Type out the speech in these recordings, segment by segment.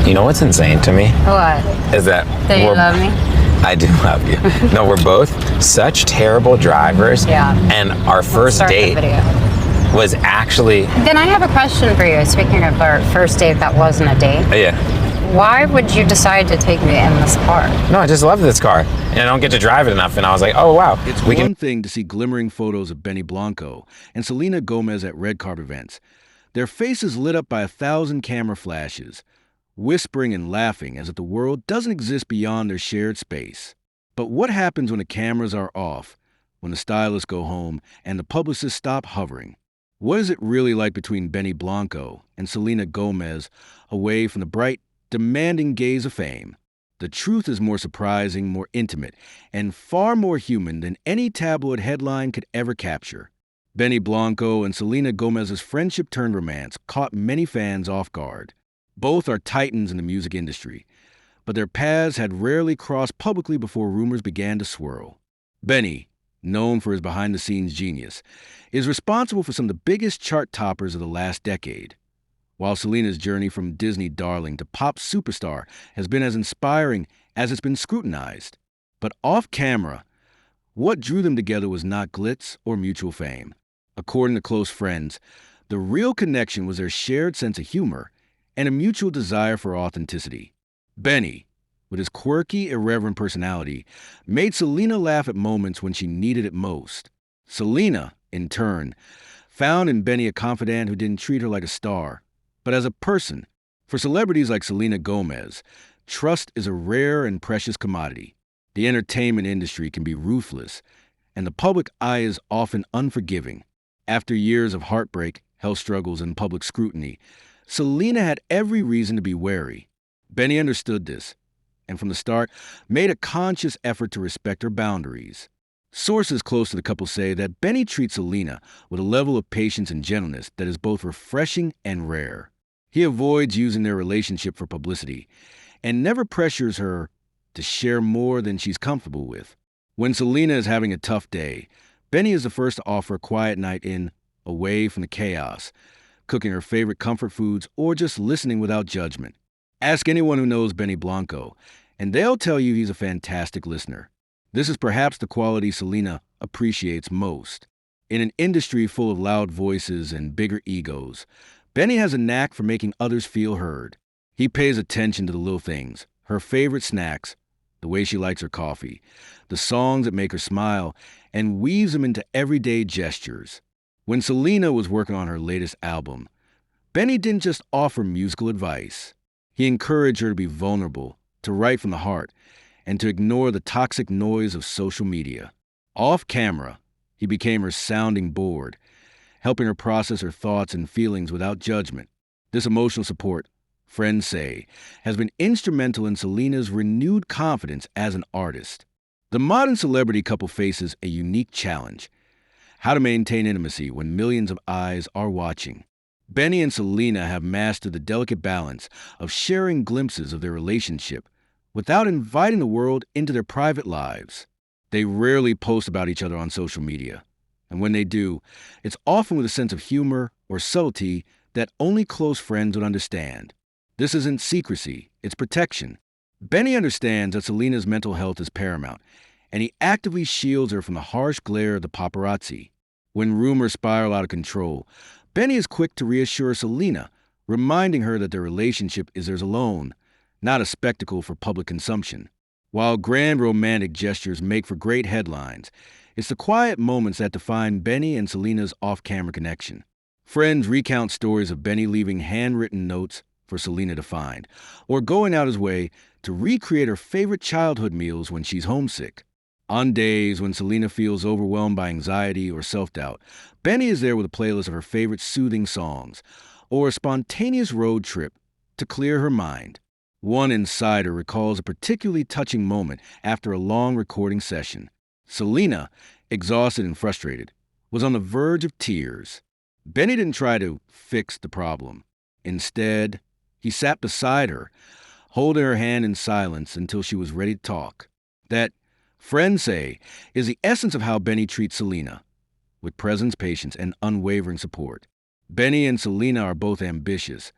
You know what's insane to me? What? Is that That you love me? I do love you. No, we're both such terrible drivers. Yeah. And our first Start date the video. was actually. Then I have a question for you. Speaking of our first date that wasn't a date, Yeah. why would you decide to take me in this car? No, I just love this car. And I don't get to drive it enough. And I was like, oh, wow. It's one thing to see glimmering photos of Benny Blanco and Selena Gomez at red carpet events. Their faces lit up by 1,000 camera flashes, whispering and laughing as if the world doesn't exist beyond their shared space. But what happens when the cameras are off, when the stylists go home, and the publicists stop hovering? What is it really like between Benny Blanco and Selena Gomez away from the bright, demanding gaze of fame? The truth is more surprising, more intimate, and far more human than any tabloid headline could ever capture. Benny Blanco and Selena Gomez's friendship-turned-romance caught many fans off guard. Both are titans in the music industry, but their paths had rarely crossed publicly before rumors began to swirl. Benny, known for his behind-the-scenes genius, is responsible for some of the biggest chart toppers of the last decade, while Selena's journey from Disney darling to pop superstar has been as inspiring as it's been scrutinized. But off-camera, what drew them together was not glitz or mutual fame. According to close friends, the real connection was their shared sense of humor and a mutual desire for authenticity. Benny, with his quirky, irreverent personality, made Selena laugh at moments when she needed it most. Selena, in turn, found in Benny a confidant who didn't treat her like a star, but as a person. For celebrities like Selena Gomez, trust is a rare and precious commodity. The entertainment industry can be ruthless, and the public eye is often unforgiving. After years of heartbreak, health struggles, and public scrutiny, Selena had every reason to be wary. Benny understood this, and from the start, made a conscious effort to respect her boundaries. Sources close to the couple say that Benny treats Selena with a level of patience and gentleness that is both refreshing and rare. He avoids using their relationship for publicity, and never pressures her to share more than she's comfortable with. When Selena is having a tough day, Benny is the first to offer a quiet night in, away from the chaos, cooking her favorite comfort foods, or just listening without judgment. Ask anyone who knows Benny Blanco, and they'll tell you he's a fantastic listener. This is perhaps the quality Selena appreciates most. In an industry full of loud voices and bigger egos, Benny has a knack for making others feel heard. He pays attention to the little things, her favorite snacks, the way she likes her coffee, the songs that make her smile, and weaves them into everyday gestures. When Selena was working on her latest album, Benny didn't just offer musical advice. He encouraged her to be vulnerable, to write from the heart, and to ignore the toxic noise of social media. Off camera, he became her sounding board, helping her process her thoughts and feelings without judgment. This emotional support, friends say, has been instrumental in Selena's renewed confidence as an artist. The modern celebrity couple faces a unique challenge: how to maintain intimacy when millions of eyes are watching. Benny and Selena have mastered the delicate balance of sharing glimpses of their relationship without inviting the world into their private lives. They rarely post about each other on social media, and when they do, it's often with a sense of humor or subtlety that only close friends would understand. This isn't secrecy, it's protection. Benny understands that Selena's mental health is paramount, and he actively shields her from the harsh glare of the paparazzi. When rumors spiral out of control, Benny is quick to reassure Selena, reminding her that their relationship is theirs alone, not a spectacle for public consumption. While grand romantic gestures make for great headlines, it's the quiet moments that define Benny and Selena's off-camera connection. Friends recount stories of Benny leaving handwritten notes for Selena to find, or going out his way to recreate her favorite childhood meals when she's homesick. On days when Selena feels overwhelmed by anxiety or self-doubt, Benny is there with a playlist of her favorite soothing songs, or a spontaneous road trip to clear her mind. One insider recalls a particularly touching moment after a long recording session. Selena, exhausted and frustrated, was on the verge of tears. Benny didn't try to fix the problem. Instead, he sat beside her, holding her hand in silence until she was ready to talk. That, friends say, is the essence of how Benny treats Selena, with presence, patience, and unwavering support. Benny and Selena are both ambitious,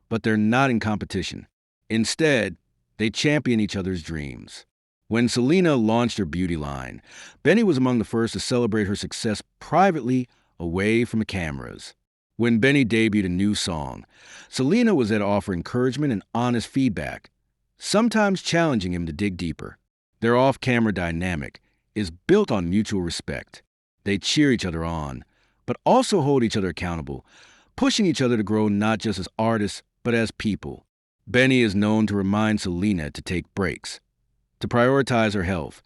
but they're not in competition. Instead, they champion each other's dreams. When Selena launched her beauty line, Benny was among the first to celebrate her success privately, away from the cameras. When Benny debuted a new song, Selena was there to offer encouragement and honest feedback, sometimes challenging him to dig deeper. Their off-camera dynamic is built on mutual respect. They cheer each other on, but also hold each other accountable, pushing each other to grow not just as artists, but as people. Benny is known to remind Selena to take breaks, to prioritize her health,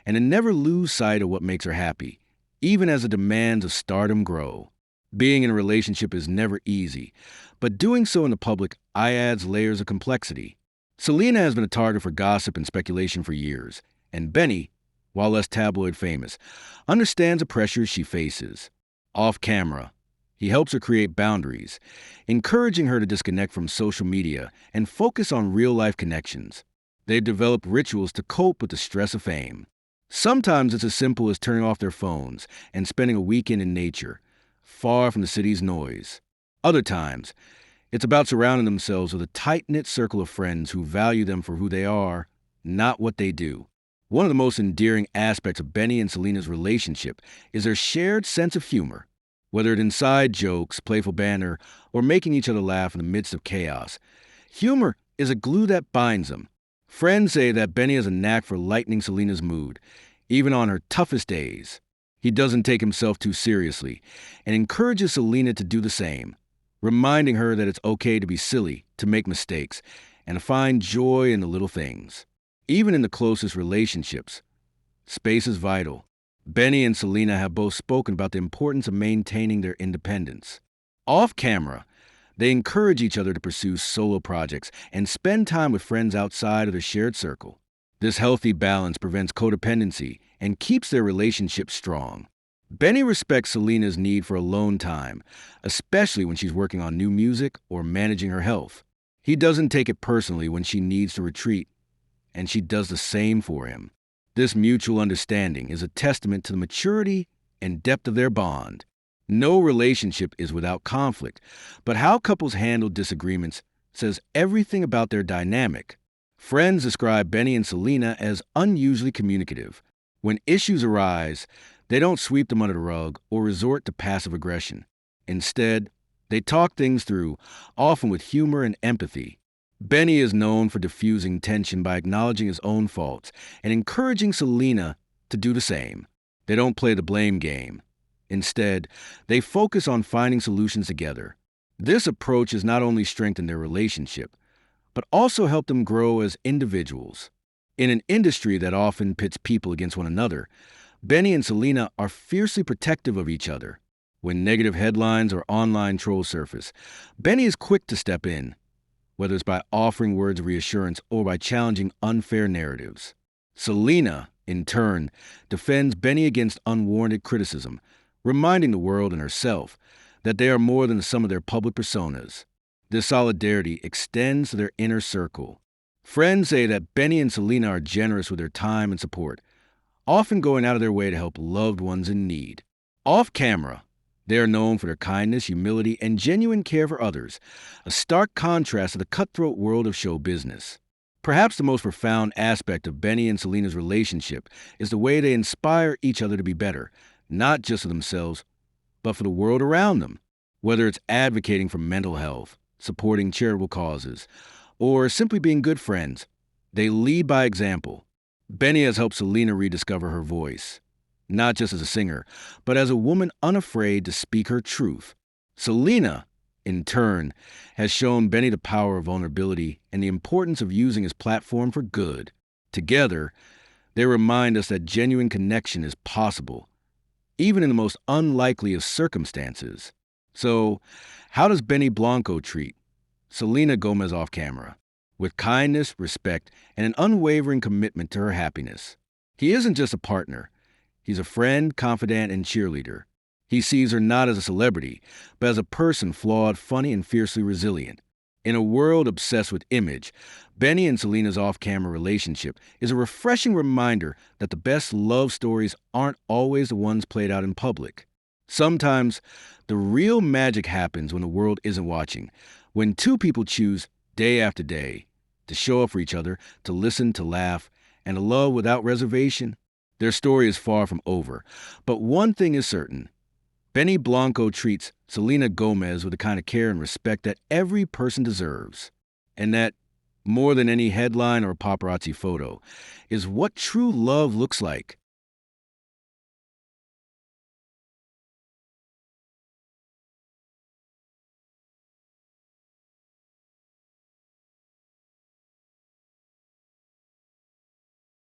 and to never lose sight of what makes her happy, even as the demands of stardom grow. Being in a relationship is never easy, but doing so in the public adds layers of complexity. Selena has been a target for gossip and speculation for years, and Benny, while less tabloid famous, understands the pressures she faces. Off camera, he helps her create boundaries, encouraging her to disconnect from social media and focus on real-life connections. They've developed rituals to cope with the stress of fame. Sometimes it's as simple as turning off their phones and spending a weekend in nature, far from the city's noise. Other times, it's about surrounding themselves with a tight-knit circle of friends who value them for who they are, not what they do. One of the most endearing aspects of Benny and Selena's relationship is their shared sense of humor. Whether it's inside jokes, playful banter, or making each other laugh in the midst of chaos, humor is a glue that binds them. Friends say that Benny has a knack for lightening Selena's mood, even on her toughest days. He doesn't take himself too seriously and encourages Selena to do the same, reminding her that it's okay to be silly, to make mistakes, and to find joy in the little things. Even in the closest relationships, space is vital. Benny and Selena have both spoken about the importance of maintaining their independence. Off camera, they encourage each other to pursue solo projects and spend time with friends outside of their shared circle. This healthy balance prevents codependency and keeps their relationship strong. Benny respects Selena's need for alone time, especially when she's working on new music or managing her health. He doesn't take it personally when she needs to retreat, and she does the same for him. This mutual understanding is a testament to the maturity and depth of their bond. No relationship is without conflict, but how couples handle disagreements says everything about their dynamic. Friends describe Benny and Selena as unusually communicative. When issues arise, they don't sweep them under the rug or resort to passive aggression. Instead, they talk things through, often with humor and empathy. Benny is known for diffusing tension by acknowledging his own faults and encouraging Selena to do the same. They don't play the blame game. Instead, they focus on finding solutions together. This approach has not only strengthened their relationship, but also helped them grow as individuals. In an industry that often pits people against one another, Benny and Selena are fiercely protective of each other. When negative headlines or online trolls surface, Benny is quick to step in, whether it's by offering words of reassurance or by challenging unfair narratives. Selena, in turn, defends Benny against unwarranted criticism, reminding the world and herself that they are more than the sum of their public personas. This solidarity extends to their inner circle. Friends say that Benny and Selena are generous with their time and support, often going out of their way to help loved ones in need. Off camera, they are known for their kindness, humility, and genuine care for others, a stark contrast to the cutthroat world of show business. Perhaps the most profound aspect of Benny and Selena's relationship is the way they inspire each other to be better, not just for themselves, but for the world around them. Whether it's advocating for mental health, supporting charitable causes, or simply being good friends, they lead by example. Benny has helped Selena rediscover her voice, not just as a singer, but as a woman unafraid to speak her truth. Selena, in turn, has shown Benny the power of vulnerability and the importance of using his platform for good. Together, they remind us that genuine connection is possible, even in the most unlikely of circumstances. So, how does Benny Blanco treat Selena Gomez off camera? With kindness, respect, and an unwavering commitment to her happiness. He isn't just a partner. He's a friend, confidant, and cheerleader. He sees her not as a celebrity, but as a person flawed, funny, and fiercely resilient. In a world obsessed with image, Benny and Selena's off-camera relationship is a refreshing reminder that the best love stories aren't always the ones played out in public. Sometimes, the real magic happens when the world isn't watching, when two people choose, day after day, to to show up for each other, to listen, to laugh, and to love without reservation. Their story is far from over. But one thing is certain. Benny Blanco treats Selena Gomez with the kind of care and respect that every person deserves. And that, more than any headline or paparazzi photo, is what true love looks like.